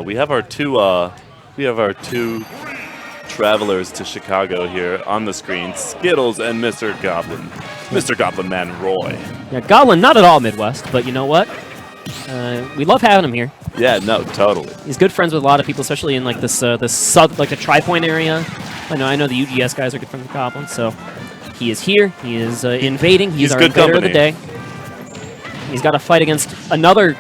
We have our two travelers to Chicago here on the screen, Skittles and Mr. Goblin. Mr. Goblin Man Roy. Yeah, Goblin, not at all Midwest, but you know what? We love having him here. Yeah, no, totally. He's good friends with a lot of people, especially in like this like the Tri-Point area. I know the UGS guys are good friends with Goblin, so he is here. He is invading. He's our invader of the day. He's got to fight against another.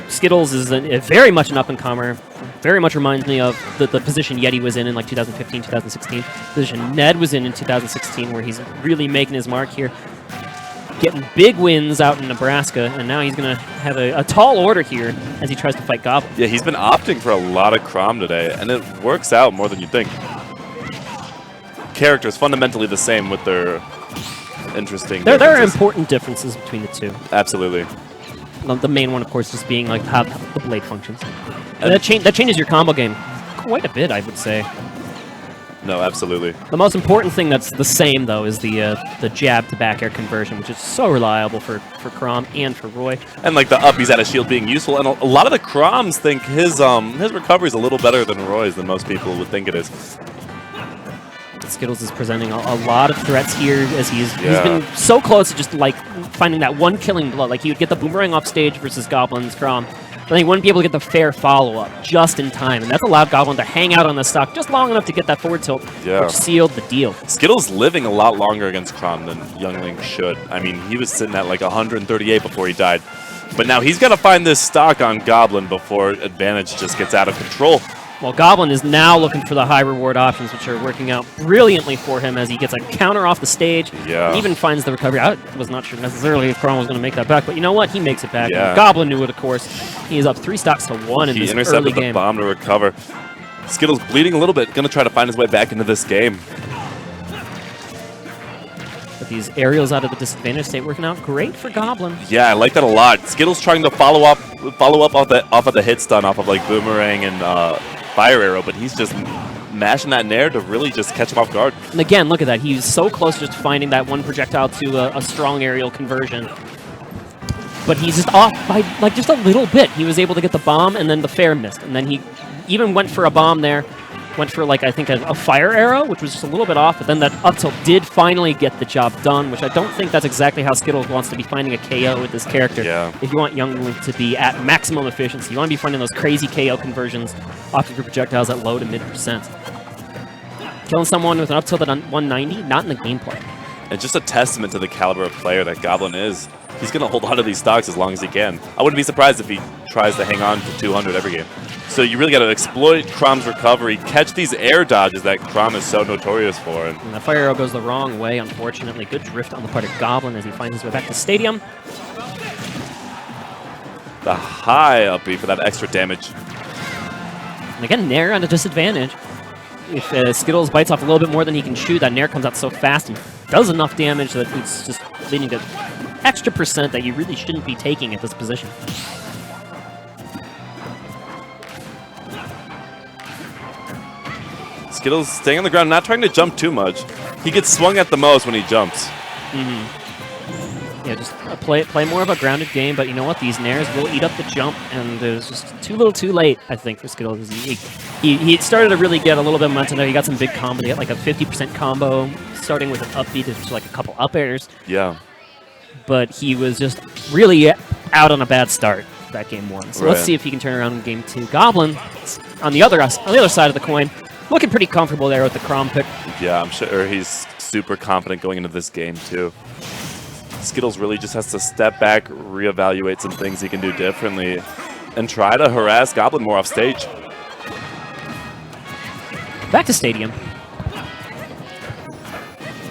Skittles is very much an up-and-comer. Very much reminds me of the position Yeti was in like 2015, 2016. The position Ned was in 2016, where he's really making his mark here. Getting big wins out in Nebraska, and now he's going to have a tall order here as he tries to fight Goblin. Yeah, he's been opting for a lot of Chrom today, and it works out more than you'd think. Characters fundamentally the same with their interesting There are important differences between the two. Absolutely. The main one, of course, just being like how the blade functions. And that changes your combo game quite a bit, I would say. No, absolutely. The most important thing that's the same, though, is the jab to back air conversion, which is so reliable for Chrom and for Roy. And like the uppies out of shield being useful, and a lot of the Chroms think his recovery is a little better than Roy's than most people would think it is. Skittles is presenting a lot of threats here as he's been so close to just like finding that one killing blow. Like he would get the boomerang off stage versus Goblin's Chrom, but then he wouldn't be able to get the fair follow-up just in time, and that's allowed Goblin to hang out on the stock just long enough to get that forward tilt, which sealed the deal. Skittles living a lot longer against Chrom than Youngling should. I mean, he was sitting at like 138 before he died, but now he's got to find this stock on Goblin before advantage just gets out of control. Well, Goblin is now looking for the high reward options, which are working out brilliantly for him as he gets a counter off the stage. Yeah. And even finds the recovery. I was not sure necessarily if Chrom was going to make that back, but you know what? He makes it back. Yeah. Goblin knew it, of course. He is up 3 stocks to 1 in this early game. He intercepted the bomb to recover. Skittles bleeding a little bit, going to try to find his way back into this game. But these aerials out of the disadvantage state working out great for Goblin. Yeah, I like that a lot. Skittles trying to follow up off of the hit stun off of like boomerang and fire arrow, but he's just mashing that nair to really just catch him off guard. And again, look at that. He's so close just finding that one projectile to a strong aerial conversion. But he's just off by like just a little bit. He was able to get the bomb, and then the fair missed. And then he even went for a bomb there. Went for, like, I think a fire arrow, which was just a little bit off, but then that up tilt did finally get the job done, which I don't think that's exactly how Skittles wants to be finding a KO with this character. Yeah. If you want Youngling to be at maximum efficiency, you want to be finding those crazy KO conversions off of your projectiles at low to mid%. Killing someone with an up tilt at 190, not in the gameplay. And just a testament to the caliber of player that Goblin is. He's going to hold on to these stocks as long as he can. I wouldn't be surprised if he tries to hang on to 200 every game. So you really got to exploit Chrom's recovery, catch these air dodges that Chrom is so notorious for. And the fire arrow goes the wrong way, unfortunately. Good drift on the part of Goblin as he finds his way back to Stadium. The high up B for that extra damage. And again, Nair on a disadvantage. If Skittles bites off a little bit more than he can chew, that Nair comes out so fast and does enough damage that it's just leading to extra % that you really shouldn't be taking at this position. Skittles staying on the ground, not trying to jump too much. He gets swung at the most when he jumps. Yeah, just play more of a grounded game, but you know what? These Nairs will eat up the jump, and it was just too little too late, I think, for Skittles. He started to really get a little bit of momentum there. He got some big combos. He got like a 50% combo, starting with an up B to just like a couple up airs. Yeah. But he was just really out on a bad start that game 1. So let's see if he can turn around in game 2. Goblin, on the other side of the coin, looking pretty comfortable there with the Chrom pick. Yeah, I'm sure he's super confident going into this game, too. Skittles really just has to step back, reevaluate some things he can do differently, and try to harass Goblin more off stage. Back to Stadium.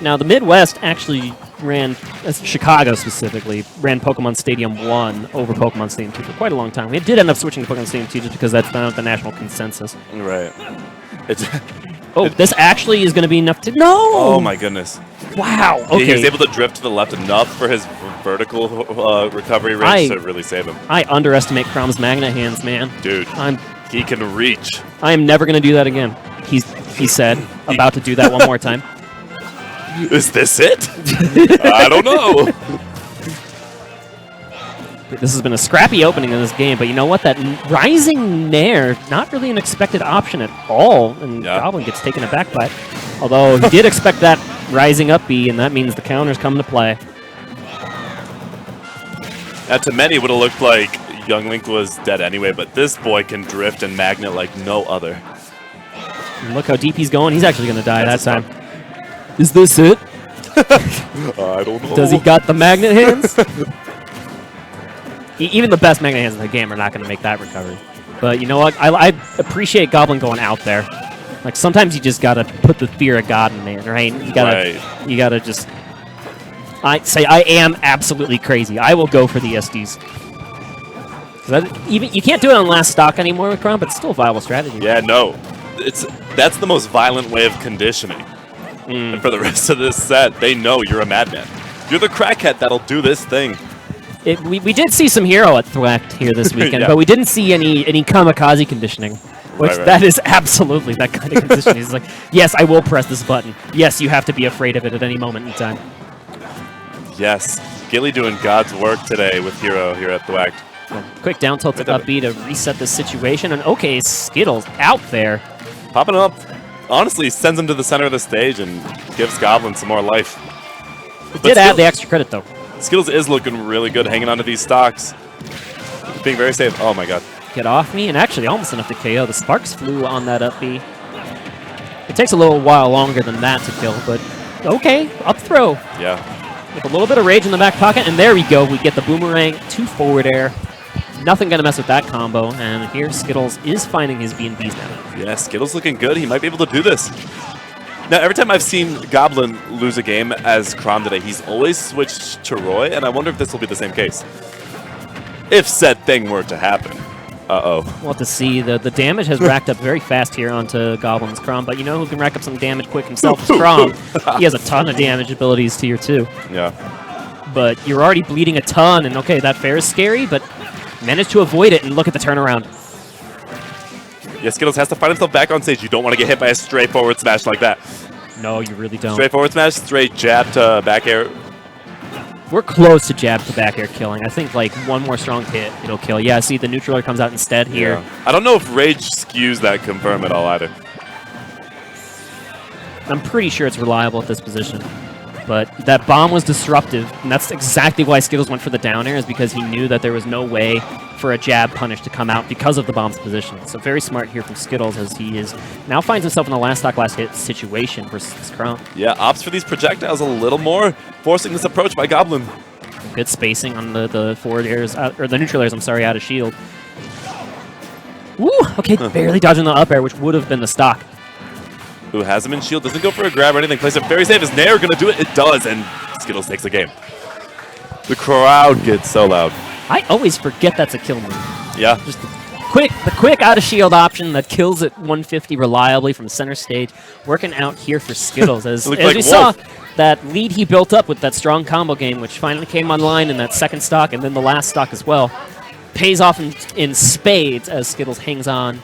Now, the Midwest actually ran, Chicago specifically, ran Pokemon Stadium 1 over Pokemon Stadium 2 for quite a long time. We did end up switching to Pokemon Stadium 2 just because that's not the national consensus. Right. This actually is going to be enough to... No! Oh, my goodness. Wow. Okay. Yeah, he was able to drift to the left enough for his vertical recovery range to really save him. I underestimate Chrom's Magnet hands, man. Dude, he can reach. I am never going to do that again. He said, about to do that one more time. Is this it? I don't know. This has been a scrappy opening in this game, but you know what? That rising nair, not really an expected option at all, and Goblin gets taken aback by it. Although he did expect that rising up B, and that means the counters come to play. Now, to many, it would have looked like Young Link was dead anyway, but this boy can drift and magnet like no other. And look how deep he's going. He's actually going to die that time. Is this it? I don't know. Does he got the magnet hands? Even the best magnet hands in the game are not going to make that recovery. But you know what? I appreciate Goblin going out there. Like, sometimes you just got to put the fear of God in man, right? You got to just... I am absolutely crazy. I will go for the SDs. You can't do it on last stock anymore with Chrom, but it's still a viable strategy. Yeah, no. That's the most violent way of conditioning. And for the rest of this set, they know you're a madman. You're the crackhead that'll do this thing. We did see some hero at Thwacked here this weekend, but we didn't see any kamikaze conditioning. Which that is absolutely that kind of conditioning. It's like, yes, I will press this button. Yes, you have to be afraid of it at any moment in time. Yes, Gilly doing God's work today with Hero here at Thwacked. Quick down tilt to up B to reset the situation, and okay, Skittles out there. Popping up, honestly, sends him to the center of the stage and gives Goblin some more life. Did add the extra credit, though. Skittles is looking really good hanging onto these stocks. Being very safe. Oh my god. Get off me, and actually almost enough to KO. The sparks flew on that up B. It takes a little while longer than that to kill, but okay, up throw. Yeah. With a little bit of rage in the back pocket, and there we go. We get the boomerang to forward air. Nothing going to mess with that combo, and here Skittles is finding his B&Bs now. Yeah, Skittles looking good. He might be able to do this. Now, every time I've seen Goblin lose a game as Chrom today, he's always switched to Roy, and I wonder if this will be the same case. If said thing were to happen. Uh-oh. We'll have to see. The damage has racked up very fast here onto Goblin's Chrom, but you know who can rack up some damage quick himself is Chrom. He has a ton of damage abilities tier 2. Yeah. But you're already bleeding a ton, and okay, that fair is scary, but managed to avoid it, and look at the turnaround. Yeah, Skittles has to find himself back on stage. You don't want to get hit by a straight forward smash like that. No, you really don't. Straight forward smash, straight jab to back air. We're close to jab to back air killing. I think like one more strong hit, it'll kill. Yeah, see, the neutral air comes out instead here. Yeah. I don't know if Rage skews that confirm at all either. I'm pretty sure it's reliable at this position. But that bomb was disruptive, and that's exactly why Skittles went for the down air, is because he knew that there was no way for a jab punish to come out because of the bomb's position. So very smart here from Skittles, as he is now finds himself in a last stock, last hit situation versus Chrom. Yeah, opts for these projectiles a little more, forcing this approach by Goblin. Good spacing on the forward airs, or the neutral airs, I'm sorry, out of shield. Woo! Okay, barely dodging the up air, which would have been the stock. Who has him in shield, doesn't go for a grab or anything, plays it very safe. Is Nair going to do it? It does, and Skittles takes the game. The crowd gets so loud. I always forget that's a kill move. Yeah. Just the quick out of shield option that kills at 150 reliably from center stage, working out here for Skittles. As we saw, that lead he built up with that strong combo game, which finally came online in that second stock and then the last stock as well, pays off in spades as Skittles hangs on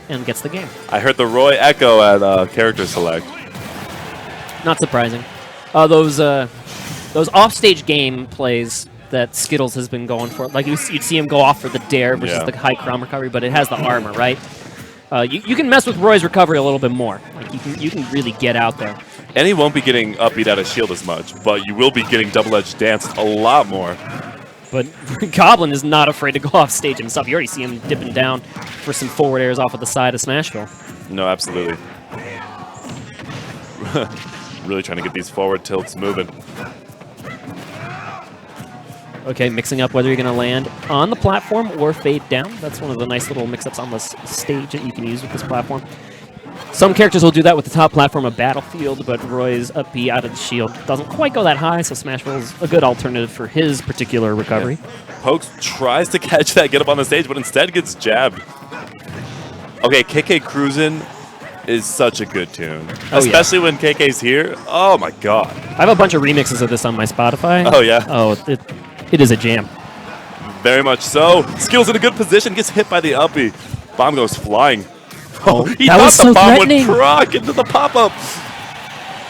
and gets the game. I heard the Roy echo at character select. Not surprising. Those offstage game plays that Skittles has been going for, like you'd see him go off for the dare versus the high Chrom recovery, but it has the armor, right? You can mess with Roy's recovery a little bit more. Like you can really get out there. And he won't be getting upbeat out of shield as much, but you will be getting double-edged danced a lot more. But Goblin is not afraid to go off stage himself. You already see him dipping down for some forward airs off of the side of Smashville. No, absolutely. Really trying to get these forward tilts moving. Okay, mixing up whether you're going to land on the platform or fade down. That's one of the nice little mix-ups on the stage that you can use with this platform. Some characters will do that with the top platform of Battlefield, but Roy's up B out of the shield doesn't quite go that high, so Smashville's a good alternative for his particular recovery. Yeah. Pokes tries to catch that, get up on the stage, but instead gets jabbed. Okay, KK Cruisin' is such a good tune. Oh, especially when KK's here. Oh my god. I have a bunch of remixes of this on my Spotify. Oh yeah? Oh, it is a jam. Very much so. Skills in a good position, gets hit by the uppie. Bomb goes flying. Oh, he that thought was the so bomb threatening. would proc into the pop-up.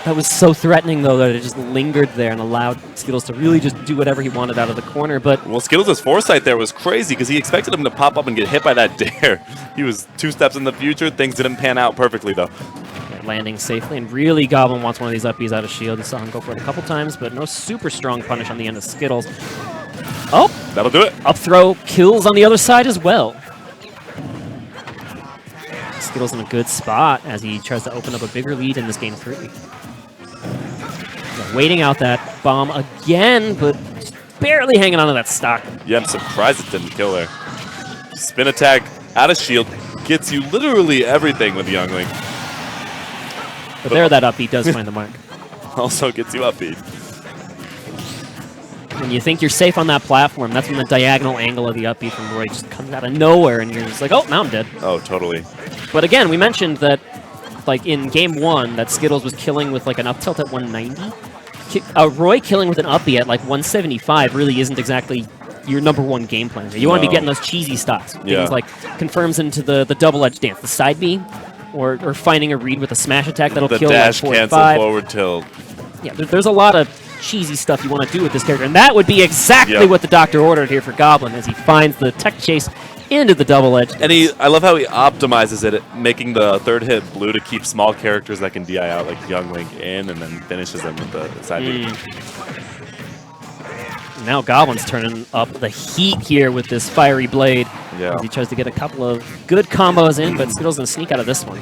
That was so threatening, though, that it just lingered there and allowed Skittles to really just do whatever he wanted out of the corner. But well, Skittles' foresight there was crazy because he expected him to pop up and get hit by that dare. He was 2 steps in the future. Things didn't pan out perfectly, though. Landing safely, and really Goblin wants one of these upbeats out of shield. You saw him go for it a couple times, but no super strong punish on the end of Skittles. Oh! That'll do it. Up throw kills on the other side as well. Skittles in a good spot as he tries to open up a bigger lead in this game 3. Waiting out that bomb again, but just barely hanging on to that stock. Yeah, I'm surprised it didn't kill there. Spin attack out of shield gets you literally everything with Youngling. But there, that upbeat does find the mark. Also gets you upbeat. When you think you're safe on that platform, that's when the diagonal angle of the upbeat from Roy just comes out of nowhere, and you're just like, oh, now I'm dead. Oh, totally. But again, we mentioned that, like, in Game 1, that Skittles was killing with, like, an up tilt at 190. Roy killing with an uppie at, like, 175 really isn't exactly your #1 game plan. You want to be getting those cheesy stocks. Things like confirms into the double-edged dance, the side B, or finding a read with a smash attack that'll kill the dash like cancel 4-5. Forward tilt. Yeah, there's a lot of cheesy stuff you want to do with this character, and that would be exactly what the Doctor ordered here for Goblin as he finds the tech chase into the double edge. And I love how he optimizes it, making the 3rd hit blue to keep small characters that can DI out like Youngling in, and then finishes them with the side B. Now Goblin's turning up the heat here with this fiery blade. Yeah. As he tries to get a couple of good combos in, but Skittles gonna sneak out of this one.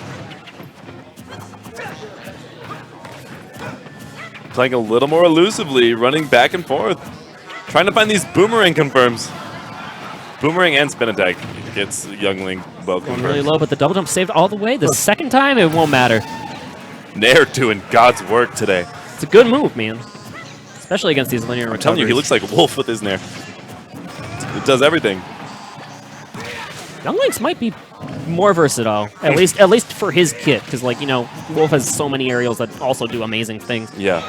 Playing a little more elusively, running back and forth. Trying to find these boomerang confirms. Boomerang and spin attack gets Youngling both Going confirmed. really low, but the double jump saved all the way. The second time, it won't matter. Nair doing God's work today. It's a good move, man. Especially against these linear recoveries. I'm telling you, he looks like a wolf with his Nair. It does everything. Younglings might be more versatile, at least for his kit, because, like, you know, Wolf has so many aerials that also do amazing things. Yeah.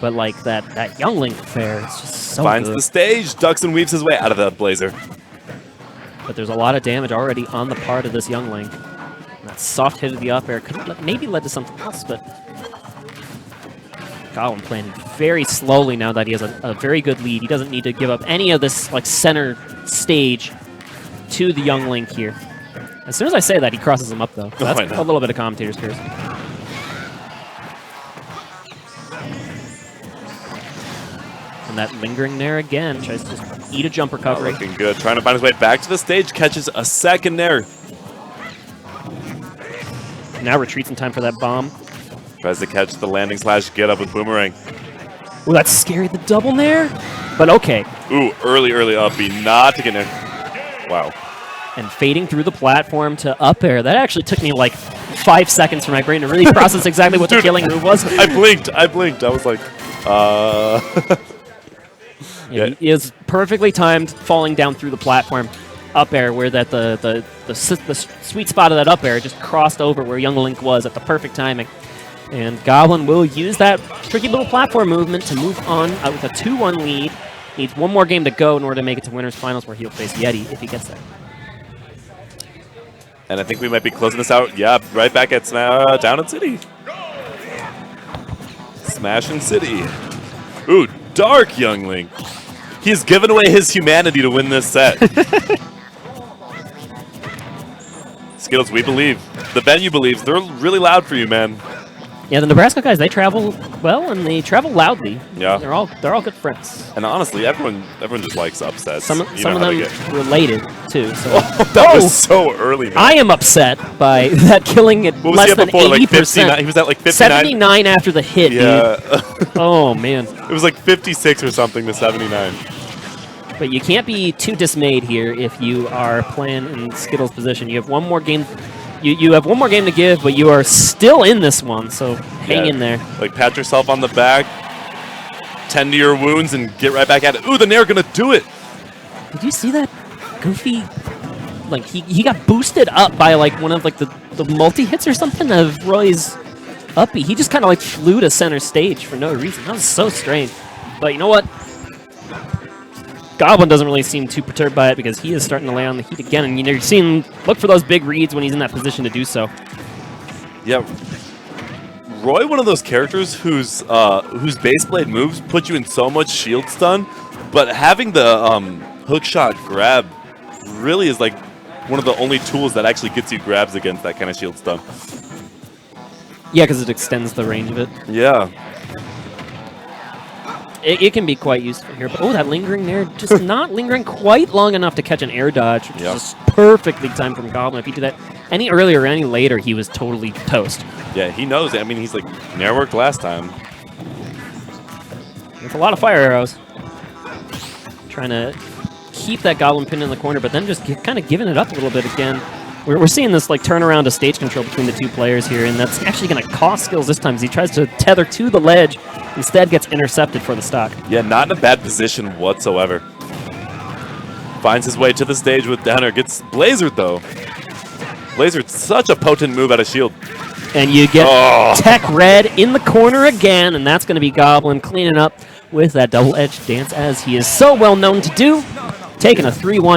But, like, that Youngling fair is just so Finds good. the stage, ducks and weaves his way out of the Blazer. But there's a lot of damage already on the part of this Youngling. And that soft hit of the up air could have maybe led to something else, but Goblin playing very slowly now that he has a very good lead. He doesn't need to give up any of this, like, center stage to the Youngling here. As soon as I say that, he crosses him up, though. So that's a little bit of commentator's curse. And that lingering there again. Tries to just eat a jump recovery. Looking good. Trying to find his way back to the stage. Catches a second Nair. Now retreats in time for that bomb. Tries to catch the landing slash get up with Boomerang. Ooh, that's scary. The double Nair. But okay. Ooh, early up B. Not to get Nair. Wow. And fading through the platform to up air. That actually took me like 5 seconds for my brain to really process exactly what the killing move was. I blinked. I was like, Yeah, he is perfectly timed falling down through the platform. Up air where that the sweet spot of that up air just crossed over where Young Link was at the perfect timing. And Goblin will use that tricky little platform movement to move on with a 2-1 lead. Needs one more game to go in order to make it to Winners Finals where he'll face Yeti if he gets there. And I think we might be closing this out. Yeah, right back at Down in City. Smashing City. Ooh, Dark Young Link. He's given away his humanity to win this set. Skittles, we believe. The venue believes. They're really loud for you, man. Yeah, the Nebraska guys, they travel well and they travel loudly. Yeah. They're all good friends. And honestly, everyone just likes upsets. Some of them related too. So. That was so early, man. I am upset by that killing at less than 80%. Like he was at like 59. 79 after the hit, yeah. dude. Oh, man. It was like 56 or something to 79. But you can't be too dismayed here if you are playing in Skittles' position. You have one more game. You have one more game to give, but you are still in this one, so hang in there. Like, pat yourself on the back, tend to your wounds, and get right back at it. Ooh, the Nair gonna do it! Did you see that? Goofy, like, he got boosted up by, like, one of, like, the multi-hits or something of Roy's uppie. He just kind of, like, flew to center stage for no reason. That was so strange. But you know what? Goblin doesn't really seem too perturbed by it because he is starting to lay on the heat again, and you're seeing look for those big reads when he's in that position to do so. Yeah, Roy one of those characters whose base blade moves put you in so much shield stun, but having the hookshot grab really is like one of the only tools that actually gets you grabs against that kind of shield stun. Yeah, because it extends the range of it. Yeah. It can be quite useful here. But, oh, that lingering there, just not lingering quite long enough to catch an air dodge, which is just perfectly timed from Goblin. If he did that any earlier or any later, he was totally toast. Yeah, he knows it. I mean, he's like, never worked last time. With a lot of fire arrows. Trying to keep that Goblin pinned in the corner, but then just kind of giving it up a little bit again. We're seeing this like turnaround to stage control between the two players here, and that's actually going to cost Skittles this time as he tries to tether to the ledge, instead gets intercepted for the stock. Yeah, not in a bad position whatsoever. Finds his way to the stage with downer, gets Blazered though. Blazered, such a potent move out of shield. And you get Tech Red in the corner again, and that's going to be Goblin cleaning up with that double-edged dance, as he is so well known to do, taking a 3-1